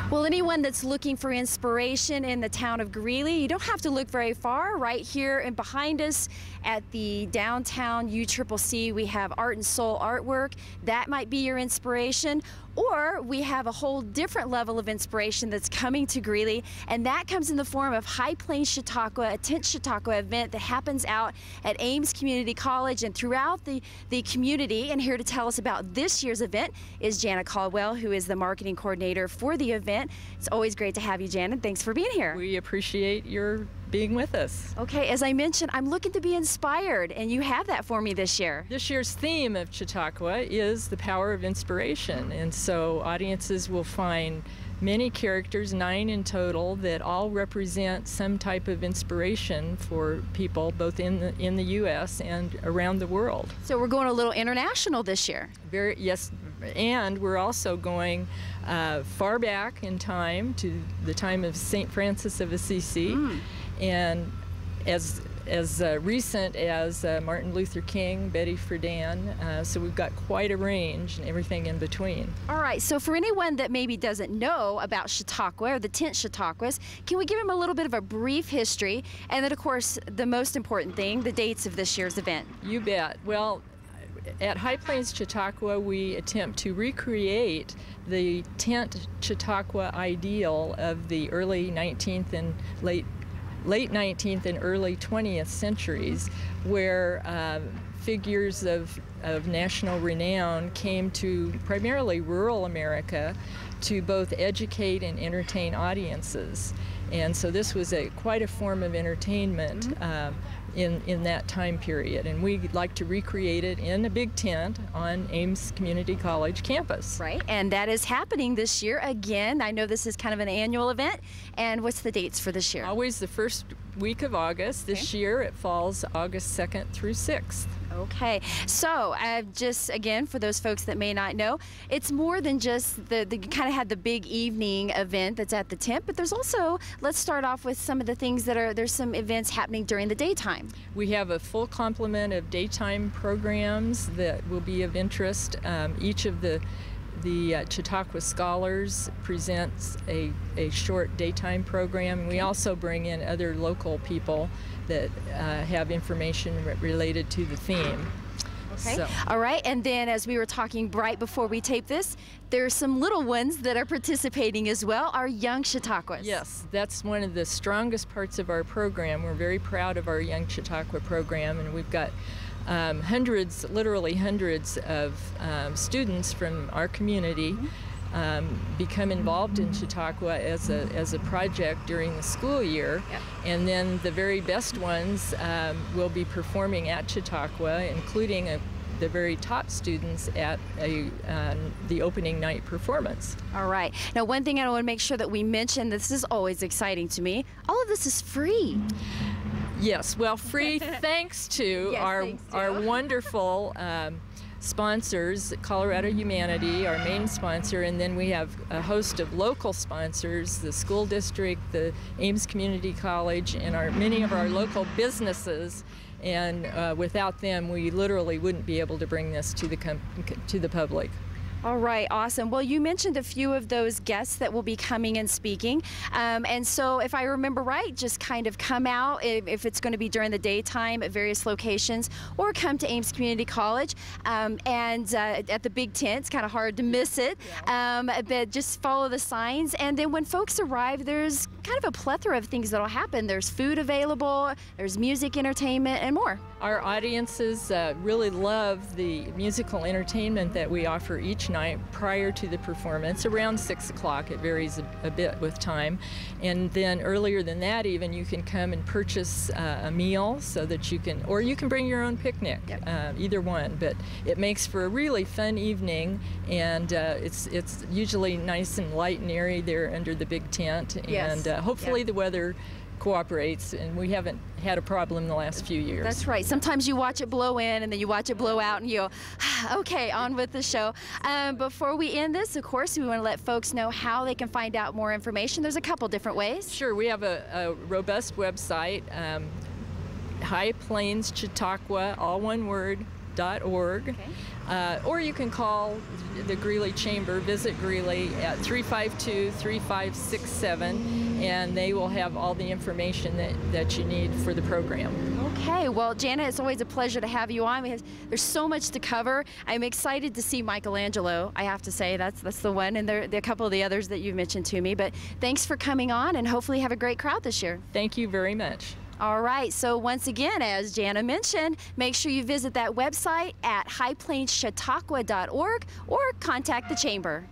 Well, anyone that's looking for inspiration in the town of Greeley, you don't have to look very far. Right here and behind us at the downtown UCCC, we have Art and Soul artwork. That might be your inspiration. Or we have a whole different level of inspiration that's coming to Greeley, and that comes in the form of High Plains Chautauqua, a 10th Chautauqua event that happens out at Ames Community College and throughout the community. And here to tell us about this year's event is Janet Caldwell, who is the marketing coordinator for the event. It's always great to have you, Janet. Thanks for being here. We appreciate your being with us. Okay, as I mentioned, I'm looking to be inspired, and you have that for me this year. This year's theme of Chautauqua is the power of inspiration, and so audiences will find many characters, 9 in total, that all represent some type of inspiration for people both in the U.S. and around the world. So we're going a little international this year. Yes, and we're also going far back in time to the time of St. Francis of Assisi, and as recent as Martin Luther King, Betty Friedan, so we've got quite a range and everything in between. All right, so for anyone that maybe doesn't know about Chautauqua or the 10th Chautauquas, can we give them a little bit of a brief history, and then of course the most important thing, the dates of this year's event? You bet. Well, at High Plains Chautauqua, we attempt to recreate the 10th Chautauqua ideal of the early 19th and late 19th and early 20th centuries, where figures of national renown came to primarily rural America to both educate and entertain audiences. And so this was quite a form of entertainment in that time period, and we like to recreate it in a big tent on Ames Community College campus. Right, and that is happening this year again. I know this is kind of an annual event, and what's the dates for this year? Always the first week of August. This year it falls August 2nd through 6th. Okay, so just again, for those folks that may not know, it's more than just you kind of had the big evening event that's at the tent, but there's also, let's start off with some of the things there's some events happening during the daytime. We have a full complement of daytime programs that will be of interest. Each of the Chautauqua Scholars presents a short daytime program. We also bring in other local people that have information related to the theme. Okay. So. All right, and then as we were talking right before we taped this, there's some little ones that are participating as well, our young Chautauquas. Yes, that's one of the strongest parts of our program. We're very proud of our Young Chautauqua program, and we've got hundreds, literally hundreds of students from our community become involved in Chautauqua as a project during the school year. Yep. And then the very best ones will be performing at Chautauqua, including the very top students at the opening night performance. All right. Now, one thing I want to make sure that we mention, this is always exciting to me, all of this is free. Yes, well, free thanks to our wonderful sponsors, Colorado Humanity, our main sponsor, and then we have a host of local sponsors, the school district, the Ames Community College, and many of our local businesses. And without them, we literally wouldn't be able to bring this to the public. All right, awesome. Well, you mentioned a few of those guests that will be coming and speaking. And so if I remember right, just kind of come out if it's going to be during the daytime at various locations, or come to Ames Community College and at the big tent. It's kind of hard to miss it, but just follow the signs. And then when folks arrive, there's kind of a plethora of things that'll happen. There's food available, there's music, entertainment, and more. Our audiences really love the musical entertainment that we offer each night prior to the performance, around 6 o'clock. It varies a bit with time. And then earlier than that even, you can come and purchase a meal so that you can, or you can bring your own picnic, either one. But it makes for a really fun evening, and it's usually nice and light and airy there under the big tent. Yes. And hopefully the weather cooperates, and we haven't had a problem in the last few years. That's right. Sometimes you watch it blow in and then you watch it blow out and you go, okay, on with the show. Before we end this, of course, we want to let folks know how they can find out more information. There's a couple different ways. Sure. We have a robust website, High Plains Chautauqua, all one word, .org. Okay. Or you can call the Greeley Chamber, visit Greeley at 352-3567, and they will have all the information that you need for the program. Okay, well, Janet, it's always a pleasure to have you on. There's so much to cover. I'm excited to see Michelangelo, I have to say. That's the one, and there are a couple of the others that you've mentioned to me. But thanks for coming on, and hopefully have a great crowd this year. Thank you very much. All right, so once again, as Jana mentioned, make sure you visit that website at highplains chautauqua.org or contact the Chamber.